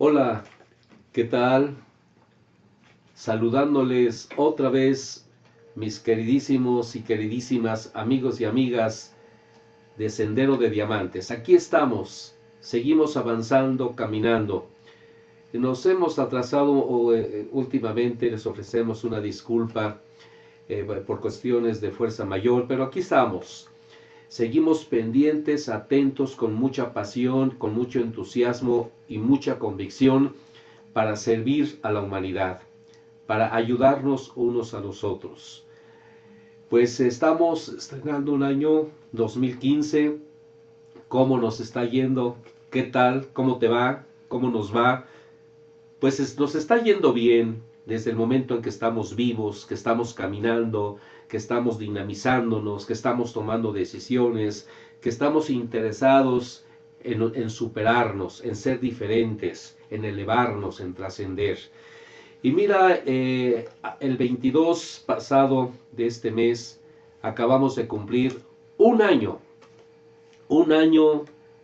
Hola, ¿qué tal? Saludándoles otra vez, mis queridísimos y queridísimas amigos y amigas de Sendero de Diamantes. Aquí estamos, seguimos avanzando, caminando. Nos hemos atrasado últimamente, les ofrecemos una disculpa por cuestiones de fuerza mayor, pero aquí estamos. Seguimos pendientes, atentos, con mucha pasión, con mucho entusiasmo y mucha convicción para servir a la humanidad, para ayudarnos unos a los otros. Pues estamos estrenando un año 2015. ¿Cómo nos está yendo? ¿Qué tal? ¿Cómo te va? ¿Cómo nos va? Pues nos está yendo bien desde el momento en que estamos vivos, que estamos caminando, que estamos dinamizándonos, que estamos tomando decisiones, que estamos interesados en superarnos, en ser diferentes, en elevarnos, en trascender. Y mira, el 22 pasado de este mes acabamos de cumplir un año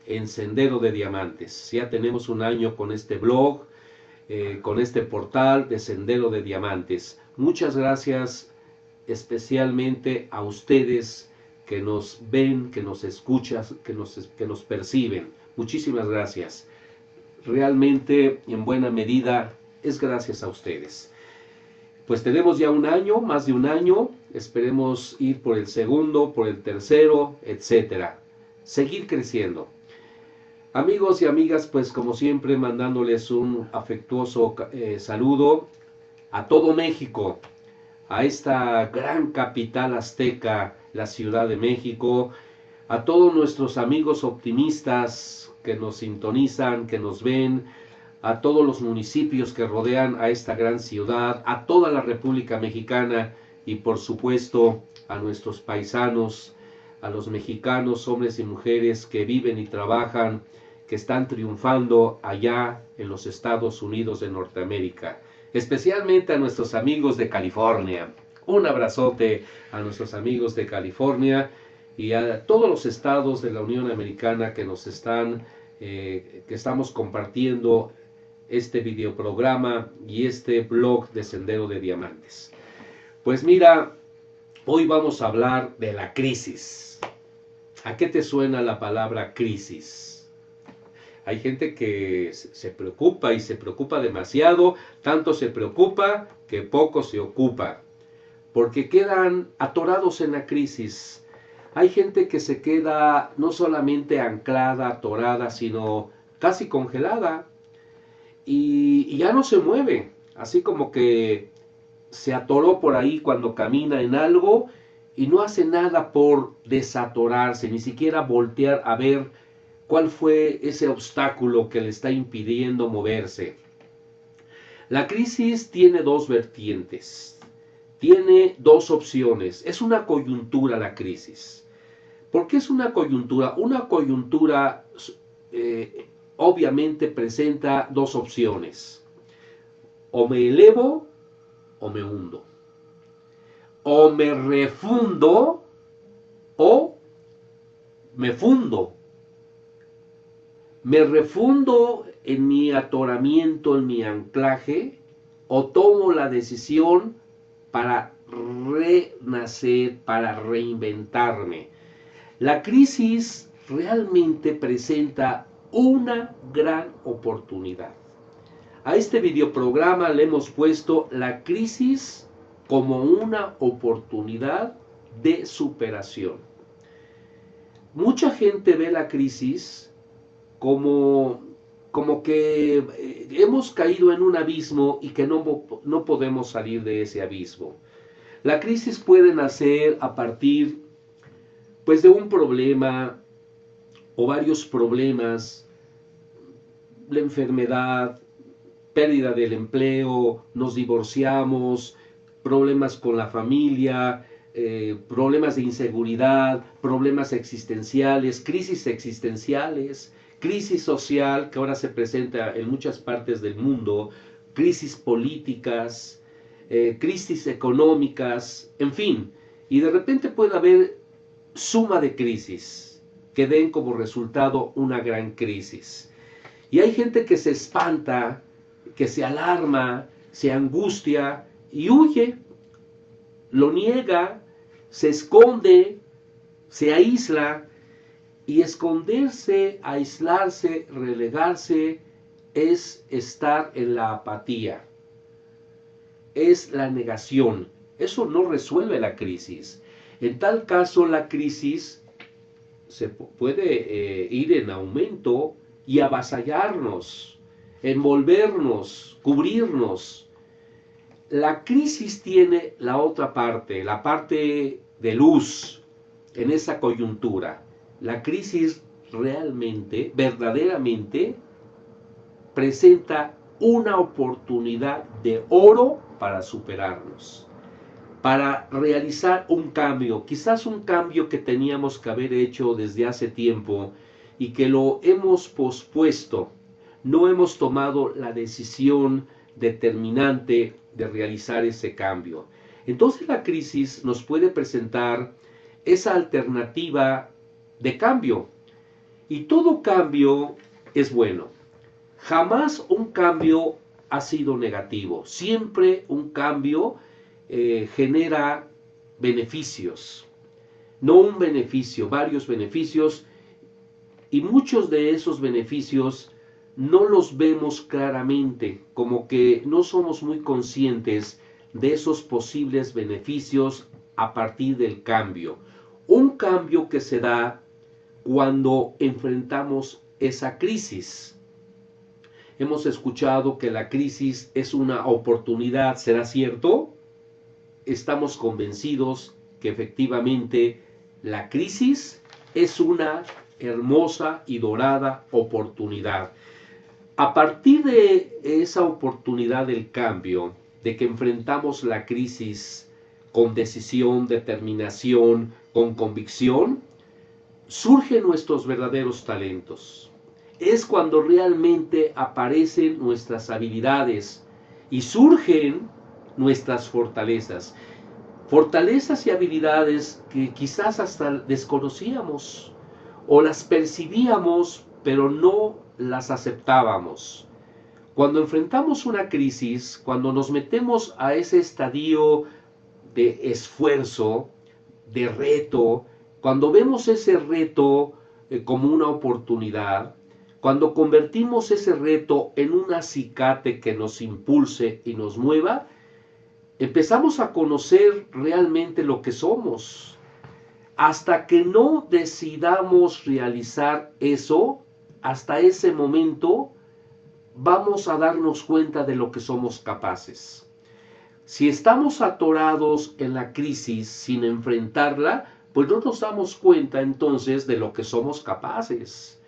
en Sendero de Diamantes. Ya tenemos un año con este blog, con este portal de Sendero de Diamantes. Muchas gracias especialmente a ustedes que nos ven, que nos escuchan, que nos perciben. Muchísimas gracias. Realmente, en buena medida, es gracias a ustedes. Pues tenemos ya un año, más de un año, esperemos ir por el segundo, por el tercero, etcétera. Seguir creciendo. Amigos y amigas, pues como siempre mandándoles un afectuoso saludo a todo México, a esta gran capital azteca, la Ciudad de México, a todos nuestros amigos optimistas que nos sintonizan, que nos ven, a todos los municipios que rodean a esta gran ciudad, a toda la República Mexicana y por supuesto a nuestros paisanos, a los mexicanos, hombres y mujeres que viven y trabajan, que están triunfando allá en los Estados Unidos de Norteamérica, especialmente a nuestros amigos de California. Un abrazote a nuestros amigos de California y a todos los estados de la Unión Americana que nos están, que estamos compartiendo este videoprograma y este blog de Sendero de Diamantes. Pues mira, hoy vamos a hablar de la crisis. ¿A qué te suena la palabra crisis? Hay gente que se preocupa y se preocupa demasiado, tanto se preocupa que poco se ocupa, porque quedan atorados en la crisis. Hay gente que se queda no solamente anclada, atorada, sino casi congelada y ya no se mueve, así como que se atoró por ahí cuando camina en algo y no hace nada por desatorarse, ni siquiera voltear a ver cuál fue ese obstáculo que le está impidiendo moverse. La crisis tiene dos vertientes, tiene dos opciones, es una coyuntura la crisis. ¿Por qué es una coyuntura? Una coyuntura obviamente presenta dos opciones, o me elevo o me hundo, o me refundo o me fundo. Me refundo en mi atoramiento, en mi anclaje, o tomo la decisión para renacer, para reinventarme. La crisis realmente presenta una gran oportunidad. A este videoprograma le hemos puesto la crisis como una oportunidad de superación. Mucha gente ve la crisis como que hemos caído en un abismo y que no podemos salir de ese abismo. La crisis puede nacer a partir pues de un problema o varios problemas, la enfermedad, pérdida del empleo, nos divorciamos, problemas con la familia, problemas de inseguridad, problemas existenciales, crisis social que ahora se presenta en muchas partes del mundo, crisis políticas, crisis económicas, en fin, y de repente puede haber suma de crisis que den como resultado una gran crisis. Y hay gente que se espanta, que se alarma, se angustia y huye, lo niega, se esconde, se aísla. Y esconderse, aislarse, relegarse es estar en la apatía, es la negación. Eso no resuelve la crisis. En tal caso, la crisis se puede ir en aumento y avasallarnos, envolvernos, cubrirnos. La crisis tiene la otra parte, la parte de luz en esa coyuntura. La crisis realmente, verdaderamente, presenta una oportunidad de oro para superarnos, para realizar un cambio, quizás un cambio que teníamos que haber hecho desde hace tiempo y que lo hemos pospuesto. No hemos tomado la decisión determinante de realizar ese cambio. Entonces la crisis nos puede presentar esa alternativa de cambio. Y todo cambio es bueno. Jamás un cambio ha sido negativo. Siempre un cambio genera beneficios. No un beneficio, varios beneficios. Y muchos de esos beneficios no los vemos claramente, como que no somos muy conscientes de esos posibles beneficios a partir del cambio. Un cambio que se da cuando enfrentamos esa crisis. Hemos escuchado que la crisis es una oportunidad, ¿será cierto? Estamos convencidos que efectivamente la crisis es una hermosa y dorada oportunidad. A partir de esa oportunidad del cambio, de que enfrentamos la crisis con decisión, determinación, con convicción, surgen nuestros verdaderos talentos. Es cuando realmente aparecen nuestras habilidades y surgen nuestras fortalezas. Fortalezas y habilidades que quizás hasta desconocíamos o las percibíamos pero no las aceptábamos. Cuando enfrentamos una crisis, cuando nos metemos a ese estadio de esfuerzo, de reto, cuando vemos ese reto como una oportunidad, cuando convertimos ese reto en un acicate que nos impulse y nos mueva, empezamos a conocer realmente lo que somos. Hasta que no decidamos realizar eso, hasta ese momento vamos a darnos cuenta de lo que somos capaces. Si estamos atorados en la crisis sin enfrentarla, pues no nos damos cuenta entonces de lo que somos capaces.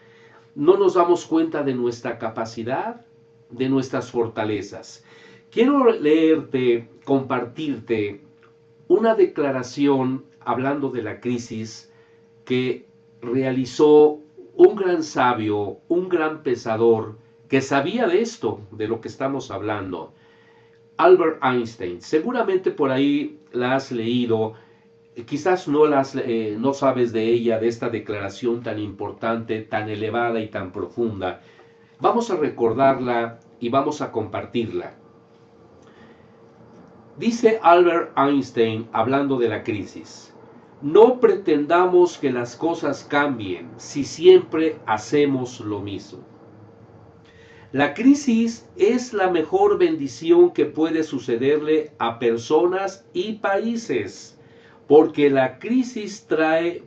No nos damos cuenta de nuestra capacidad, de nuestras fortalezas. Quiero leerte, compartirte una declaración hablando de la crisis que realizó un gran sabio, un gran pensador que sabía de esto, de lo que estamos hablando. Albert Einstein. Seguramente por ahí la has leído, quizás no sabes de ella, de esta declaración tan importante, tan elevada y tan profunda. Vamos a recordarla y vamos a compartirla. Dice Albert Einstein, hablando de la crisis: no pretendamos que las cosas cambien si siempre hacemos lo mismo. La crisis es la mejor bendición que puede sucederle a personas y países, porque la crisis trae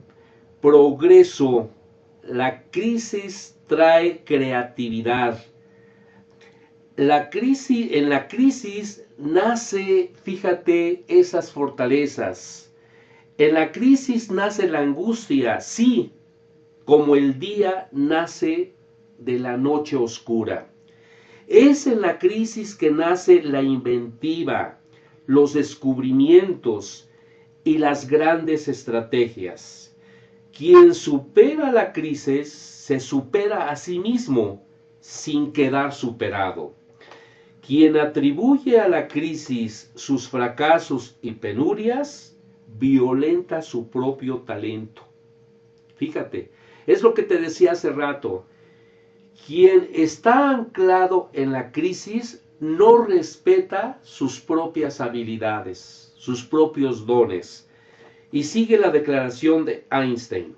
progreso, la crisis trae creatividad. En la crisis nace, fíjate, esas fortalezas. En la crisis nace la angustia, sí, como el día nace de la noche oscura. Es en la crisis que nace la inventiva, los descubrimientos y las grandes estrategias. Quien supera la crisis se supera a sí mismo sin quedar superado. Quien atribuye a la crisis sus fracasos y penurias, violenta su propio talento. Fíjate, es lo que te decía hace rato. Quien está anclado en la crisis no respeta sus propias habilidades, sus propios dones. Y sigue la declaración de Einstein.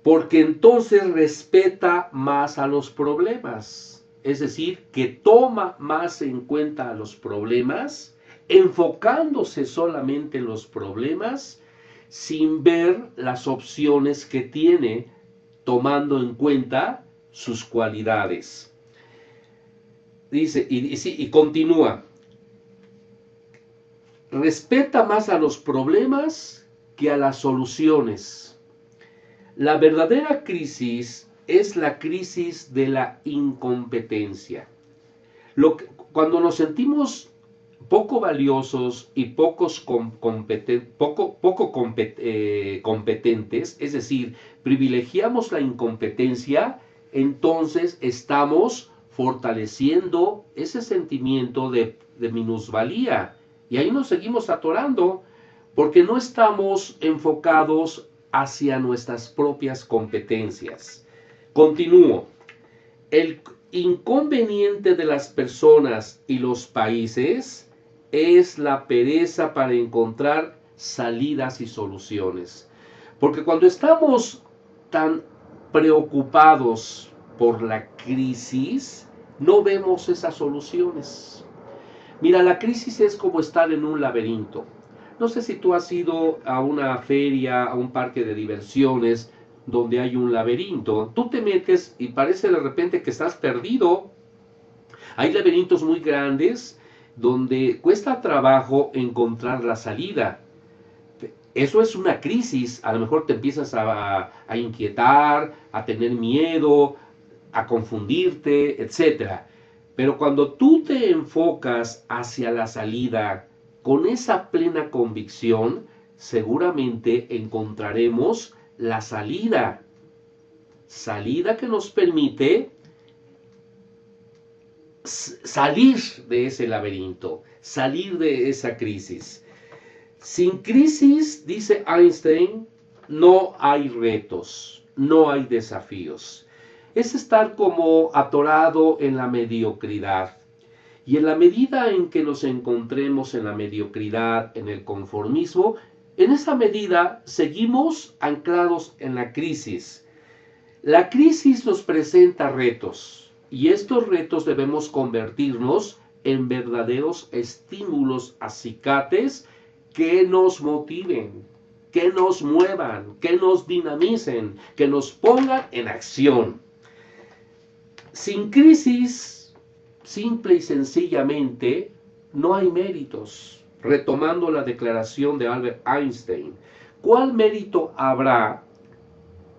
Porque entonces respeta más a los problemas. Es decir, que toma más en cuenta a los problemas, enfocándose solamente en los problemas, sin ver las opciones que tiene, tomando en cuenta sus cualidades. Dice, y continúa, respeta más a los problemas que a las soluciones. La verdadera crisis es la crisis de la incompetencia. Cuando nos sentimos poco valiosos y poco competentes, es decir, privilegiamos la incompetencia, entonces estamos fortaleciendo ese sentimiento de minusvalía. Y ahí nos seguimos atorando porque no estamos enfocados hacia nuestras propias competencias. Continúo. El inconveniente de las personas y los países es la pereza para encontrar salidas y soluciones. Porque cuando estamos tan preocupados por la crisis, no vemos esas soluciones. Mira, la crisis es como estar en un laberinto. No sé si tú has ido a una feria, a un parque de diversiones, donde hay un laberinto. Tú te metes y parece de repente que estás perdido. Hay laberintos muy grandes donde cuesta trabajo encontrar la salida. Eso es una crisis. A lo mejor te empiezas a inquietar, a tener miedo, a confundirte, etc. Pero cuando tú te enfocas hacia la salida con esa plena convicción, seguramente encontraremos la salida que nos permite salir de ese laberinto, salir de esa crisis. Sin crisis, dice Einstein, no hay retos, no hay desafíos. Es estar como atorado en la mediocridad. Y en la medida en que nos encontremos en la mediocridad, en el conformismo, en esa medida seguimos anclados en la crisis. La crisis nos presenta retos y estos retos debemos convertirnos en verdaderos estímulos, acicates que nos motiven, que nos muevan, que nos dinamicen, que nos pongan en acción. Sin crisis, simple y sencillamente, no hay méritos. Retomando la declaración de Albert Einstein, ¿cuál mérito habrá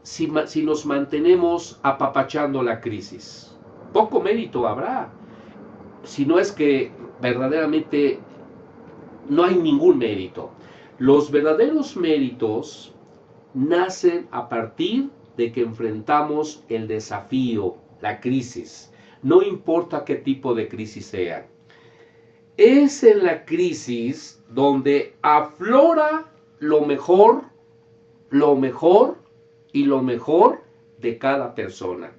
si nos mantenemos apapachando la crisis? Poco mérito habrá, si no es que verdaderamente no hay ningún mérito. Los verdaderos méritos nacen a partir de que enfrentamos el desafío, la crisis. No importa qué tipo de crisis sea. Es en la crisis donde aflora lo mejor y lo mejor de cada persona.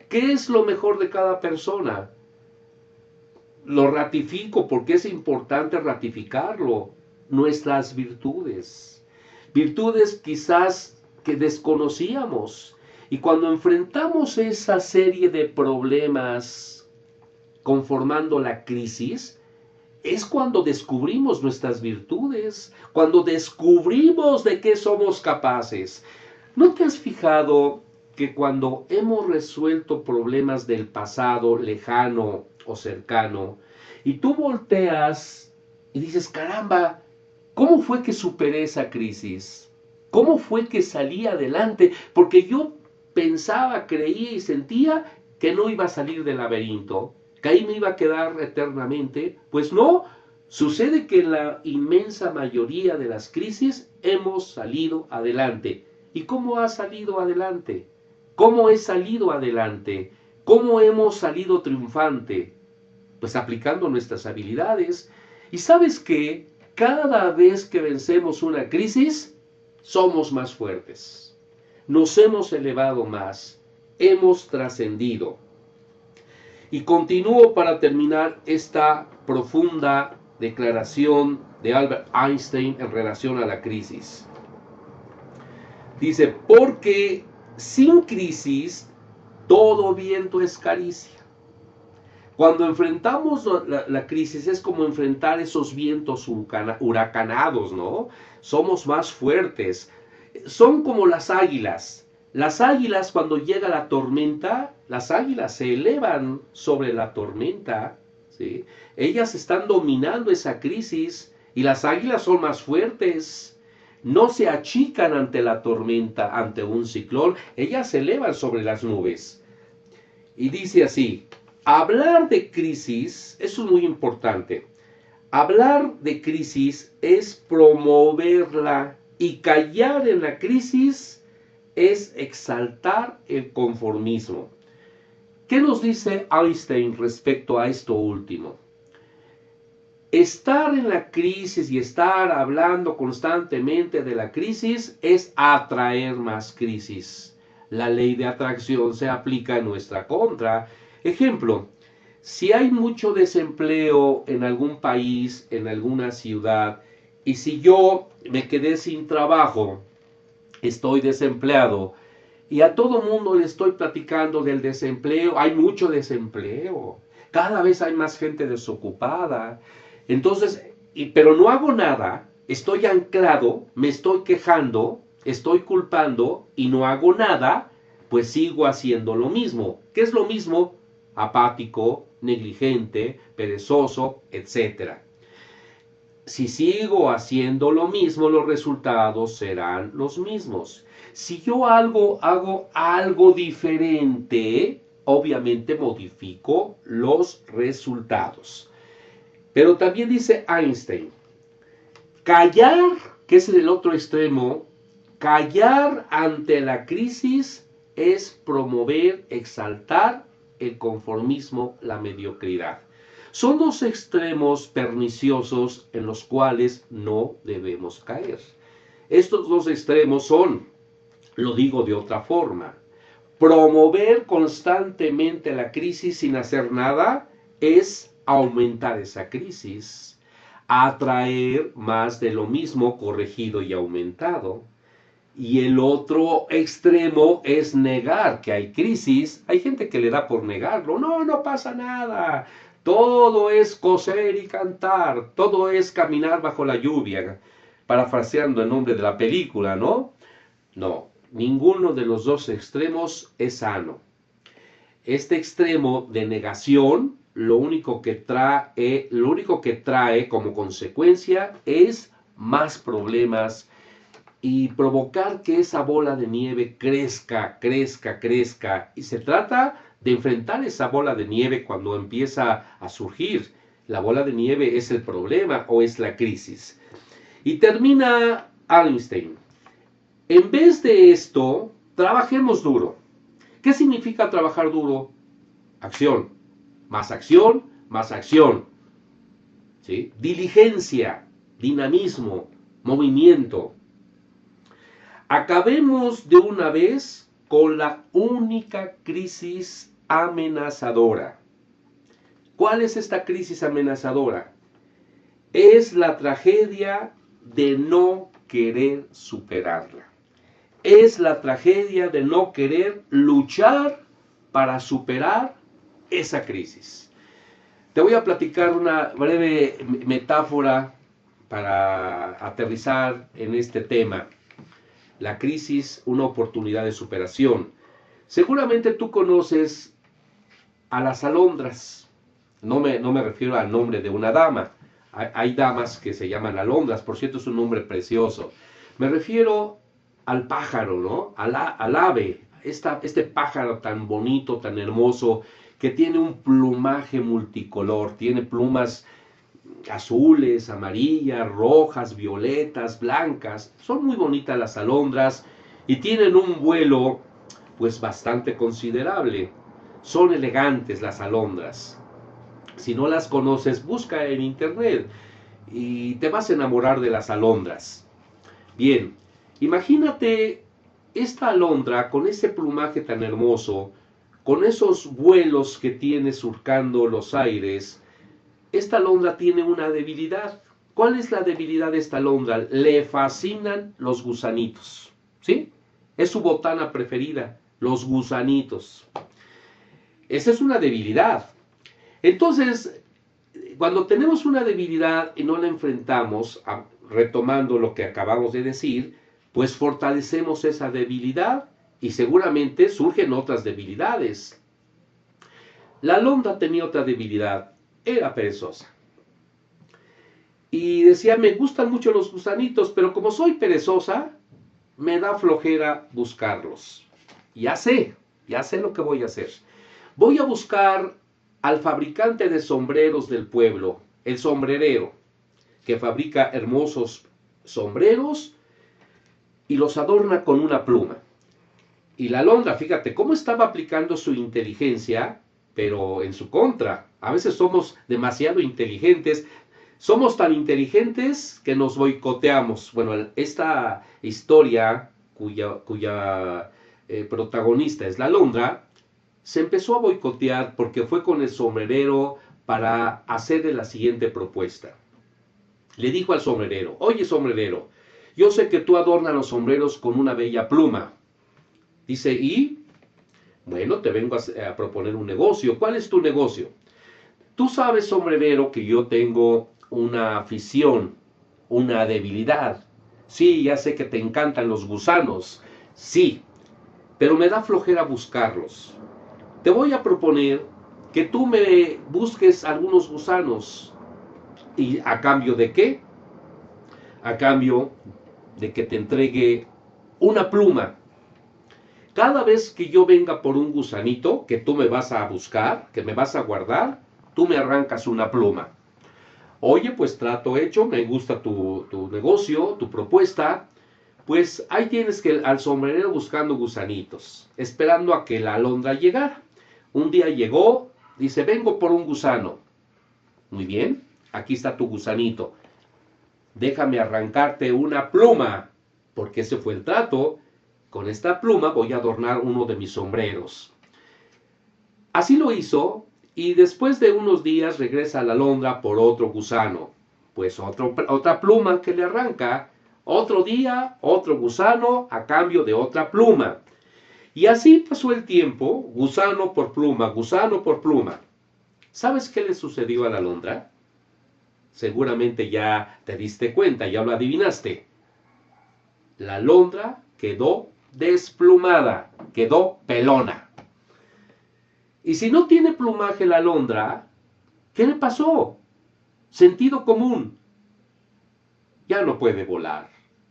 ¿Qué es lo mejor de cada persona? Lo ratifico porque es importante ratificarlo. Nuestras virtudes. Virtudes quizás que desconocíamos. Y cuando enfrentamos esa serie de problemas conformando la crisis, es cuando descubrimos nuestras virtudes, cuando descubrimos de qué somos capaces. ¿No te has fijado que cuando hemos resuelto problemas del pasado lejano o cercano, y tú volteas y dices, caramba, ¿cómo fue que superé esa crisis? ¿Cómo fue que salí adelante? Porque yo pensaba, creía y sentía que no iba a salir del laberinto, que ahí me iba a quedar eternamente. Pues no, sucede que en la inmensa mayoría de las crisis hemos salido adelante. ¿Y cómo has salido adelante? ¿Cómo he salido adelante? ¿Cómo hemos salido triunfante? Pues aplicando nuestras habilidades. ¿Y sabes qué? Cada vez que vencemos una crisis, somos más fuertes. Nos hemos elevado más. hemos trascendido. Y continúo para terminar esta profunda declaración de Albert Einstein en relación a la crisis. Dice, porque sin crisis todo viento es caricia. Cuando enfrentamos la crisis es como enfrentar esos vientos huracanados, ¿no? Somos más fuertes. Son como las águilas. Las águilas, cuando llega la tormenta, las águilas se elevan sobre la tormenta, ¿sí? Ellas están dominando esa crisis y las águilas son más fuertes. No se achican ante la tormenta, ante un ciclón. Ellas se elevan sobre las nubes. Y dice así, hablar de crisis, eso es muy importante. Hablar de crisis es promoverla y callar en la crisis es exaltar el conformismo. ¿Qué nos dice Einstein respecto a esto último? Estar en la crisis y estar hablando constantemente de la crisis es atraer más crisis. La ley de atracción se aplica en nuestra contra. Ejemplo, si hay mucho desempleo en algún país, en alguna ciudad, y si yo me quedé sin trabajo, estoy desempleado, y a todo mundo le estoy platicando del desempleo, hay mucho desempleo, cada vez hay más gente desocupada, entonces, pero no hago nada, estoy anclado, me estoy quejando, estoy culpando y no hago nada, pues sigo haciendo lo mismo. ¿Qué es lo mismo? Apático, negligente, perezoso, etc. Si sigo haciendo lo mismo, los resultados serán los mismos. Si yo hago algo diferente, obviamente modifico los resultados. Pero también dice Einstein, callar, que es el otro extremo, callar ante la crisis es promover, exaltar el conformismo, la mediocridad. Son dos extremos perniciosos en los cuales no debemos caer. Estos dos extremos son, lo digo de otra forma, promover constantemente la crisis sin hacer nada es aumentar esa crisis, atraer más de lo mismo corregido y aumentado. Y el otro extremo es negar que hay crisis. Hay gente que le da por negarlo. No, no pasa nada. Todo es coser y cantar. Todo es caminar bajo la lluvia. Parafraseando el nombre de la película, ¿no? No, ninguno de los dos extremos es sano. Este extremo de negación, lo único que trae como consecuencia es más problemas y provocar que esa bola de nieve crezca, crezca, crezca. Y se trata de enfrentar esa bola de nieve cuando empieza a surgir. La bola de nieve es el problema o es la crisis. Y termina Einstein. En vez de esto, trabajemos duro. ¿Qué significa trabajar duro? Acción. Más acción, más acción. ¿Sí? Diligencia, dinamismo, movimiento. Acabemos de una vez con la única crisis amenazadora. ¿Cuál es esta crisis amenazadora? Es la tragedia de no querer superarla. Es la tragedia de no querer luchar para superar esa crisis. Te voy a platicar una breve metáfora para aterrizar en este tema. La crisis, una oportunidad de superación. Seguramente tú conoces a las alondras. No me refiero al nombre de una dama. Hay damas que se llaman alondras, por cierto es un nombre precioso. Me refiero al pájaro, ¿no? Al ave, este pájaro tan bonito, tan hermoso, que tiene un plumaje multicolor, tiene plumas azules, amarillas, rojas, violetas, blancas. Son muy bonitas las alondras y tienen un vuelo pues bastante considerable. Son elegantes las alondras. Si no las conoces, busca en internet y te vas a enamorar de las alondras. Bien, imagínate esta alondra, con ese plumaje tan hermoso, con esos vuelos que tiene surcando los aires, esta alondra tiene una debilidad. ¿Cuál es la debilidad de esta alondra? Le fascinan los gusanitos, ¿sí? Es su botana preferida, los gusanitos. Esa es una debilidad. Entonces, cuando tenemos una debilidad y no la enfrentamos, retomando lo que acabamos de decir, pues fortalecemos esa debilidad y seguramente surgen otras debilidades. La alondra tenía otra debilidad, era perezosa. Y decía, me gustan mucho los gusanitos, pero como soy perezosa, me da flojera buscarlos. Ya sé lo que voy a hacer. Voy a buscar al fabricante de sombreros del pueblo, el sombrerero, que fabrica hermosos sombreros y los adorna con una pluma. Y la alondra, fíjate cómo estaba aplicando su inteligencia, pero en su contra. A veces somos demasiado inteligentes. Somos tan inteligentes que nos boicoteamos. Bueno, esta historia cuya protagonista es la alondra, se empezó a boicotear porque fue con el sombrerero para hacerle la siguiente propuesta. Le dijo al sombrerero, oye sombrerero, yo sé que tú adornas los sombreros con una bella pluma. Dice, y bueno, te vengo a proponer un negocio. ¿Cuál es tu negocio? Tú sabes, sombrerero, que yo tengo una afición, una debilidad. Sí, ya sé que te encantan los gusanos. Sí, pero me da flojera buscarlos. Te voy a proponer que tú me busques algunos gusanos. ¿Y a cambio de qué? A cambio de que te entregue una pluma. Cada vez que yo venga por un gusanito que tú me vas a buscar, que me vas a guardar, tú me arrancas una pluma. Oye, pues trato hecho, me gusta tu negocio, tu propuesta. Pues ahí tienes que al sombrerero buscando gusanitos, esperando a que la alondra llegara. Un día llegó, dice, vengo por un gusano. Muy bien, aquí está tu gusanito. Déjame arrancarte una pluma, porque ese fue el trato. Con esta pluma voy a adornar uno de mis sombreros. Así lo hizo, y después de unos días regresa a la alondra por otro gusano. Pues otra pluma que le arranca. Otro día, otro gusano a cambio de otra pluma. Y así pasó el tiempo, gusano por pluma, gusano por pluma. ¿Sabes qué le sucedió a la alondra? Seguramente ya te diste cuenta, ya lo adivinaste. La alondra quedó desplumada, quedó pelona. Y si no tiene plumaje la alondra, ¿qué le pasó? Sentido común. Ya no puede volar.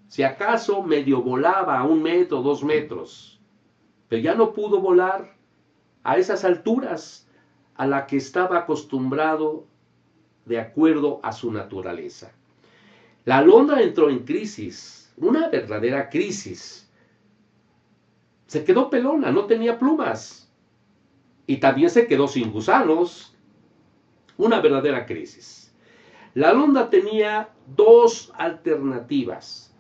Si acaso medio volaba a 1 metro, 2 metros. Pero ya no pudo volar a esas alturas a la que estaba acostumbrado de acuerdo a su naturaleza. La alondra entró en crisis, una verdadera crisis. Se quedó pelona, no tenía plumas. Y también se quedó sin gusanos. Una verdadera crisis. La alondra tenía 2 alternativas.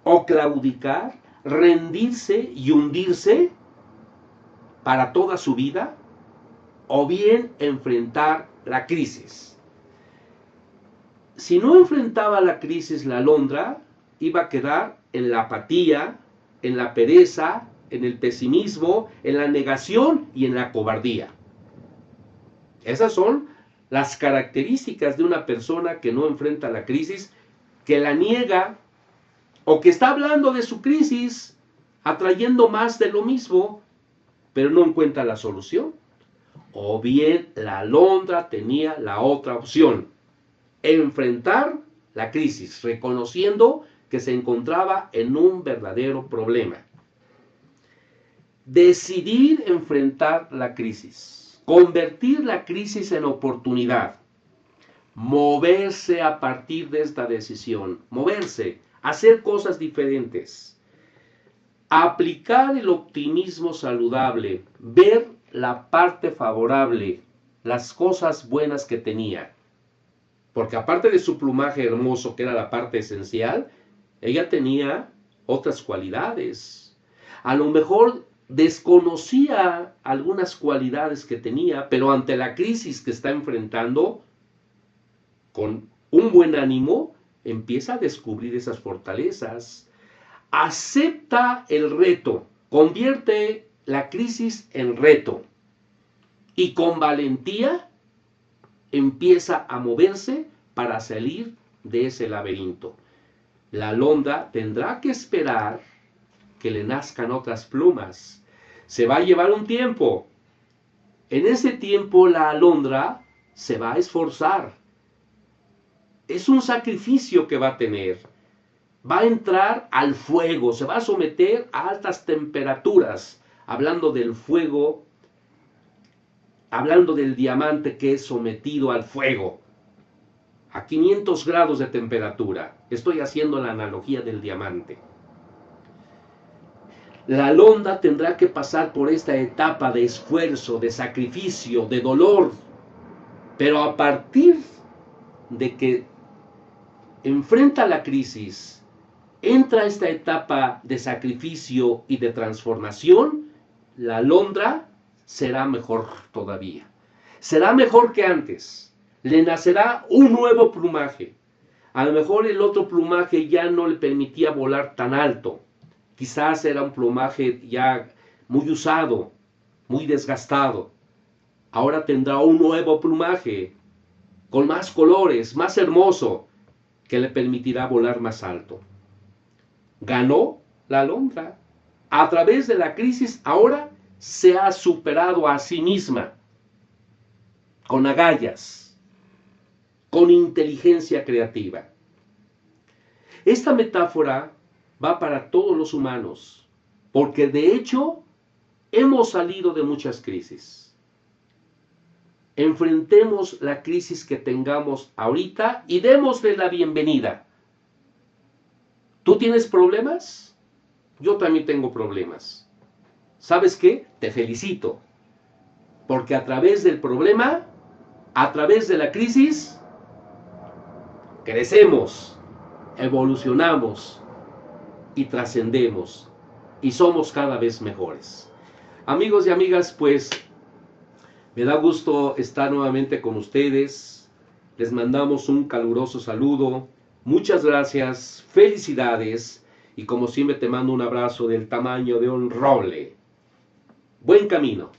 O claudicar, rendirse y hundirse para toda su vida, o bien enfrentar la crisis. Si no enfrentaba la crisis, la alondra iba a quedar en la apatía, en la pereza, en el pesimismo, en la negación y en la cobardía. Esas son las características de una persona que no enfrenta la crisis, que la niega o que está hablando de su crisis, atrayendo más de lo mismo, pero no encuentra la solución. O bien la alondra tenía la otra opción, enfrentar la crisis, reconociendo que se encontraba en un verdadero problema. Decidir enfrentar la crisis, convertir la crisis en oportunidad, moverse a partir de esta decisión, moverse, hacer cosas diferentes, aplicar el optimismo saludable, ver la parte favorable, las cosas buenas que tenía. Porque aparte de su plumaje hermoso, que era la parte esencial, ella tenía otras cualidades. A lo mejor desconocía algunas cualidades que tenía, pero ante la crisis que está enfrentando, con un buen ánimo, empieza a descubrir esas fortalezas. Acepta el reto, convierte la crisis en reto y con valentía empieza a moverse para salir de ese laberinto. La alondra tendrá que esperar que le nazcan otras plumas. Se va a llevar un tiempo. En ese tiempo la alondra se va a esforzar. Es un sacrificio que va a tener. Va a entrar al fuego, se va a someter a altas temperaturas. Hablando del fuego, hablando del diamante que es sometido al fuego, a 500 grados de temperatura. Estoy haciendo la analogía del diamante. La alondra tendrá que pasar por esta etapa de esfuerzo, de sacrificio, de dolor. Pero a partir de que enfrenta la crisis, entra esta etapa de sacrificio y de transformación, la alondra será mejor todavía. Será mejor que antes. Le nacerá un nuevo plumaje. A lo mejor el otro plumaje ya no le permitía volar tan alto. Quizás era un plumaje ya muy usado, muy desgastado. Ahora tendrá un nuevo plumaje, con más colores, más hermoso, que le permitirá volar más alto. Ganó la alondra. A través de la crisis ahora se ha superado a sí misma, con agallas, con inteligencia creativa. Esta metáfora va para todos los humanos, porque de hecho hemos salido de muchas crisis. Enfrentemos la crisis que tengamos ahorita y démosle la bienvenida. ¿Tú tienes problemas? Yo también tengo problemas. ¿Sabes qué? Te felicito, porque a través del problema, a través de la crisis, crecemos, evolucionamos y trascendemos y somos cada vez mejores. Amigos y amigas, pues me da gusto estar nuevamente con ustedes. Les mandamos un caluroso saludo. Muchas gracias, felicidades y como siempre te mando un abrazo del tamaño de un roble. Buen camino.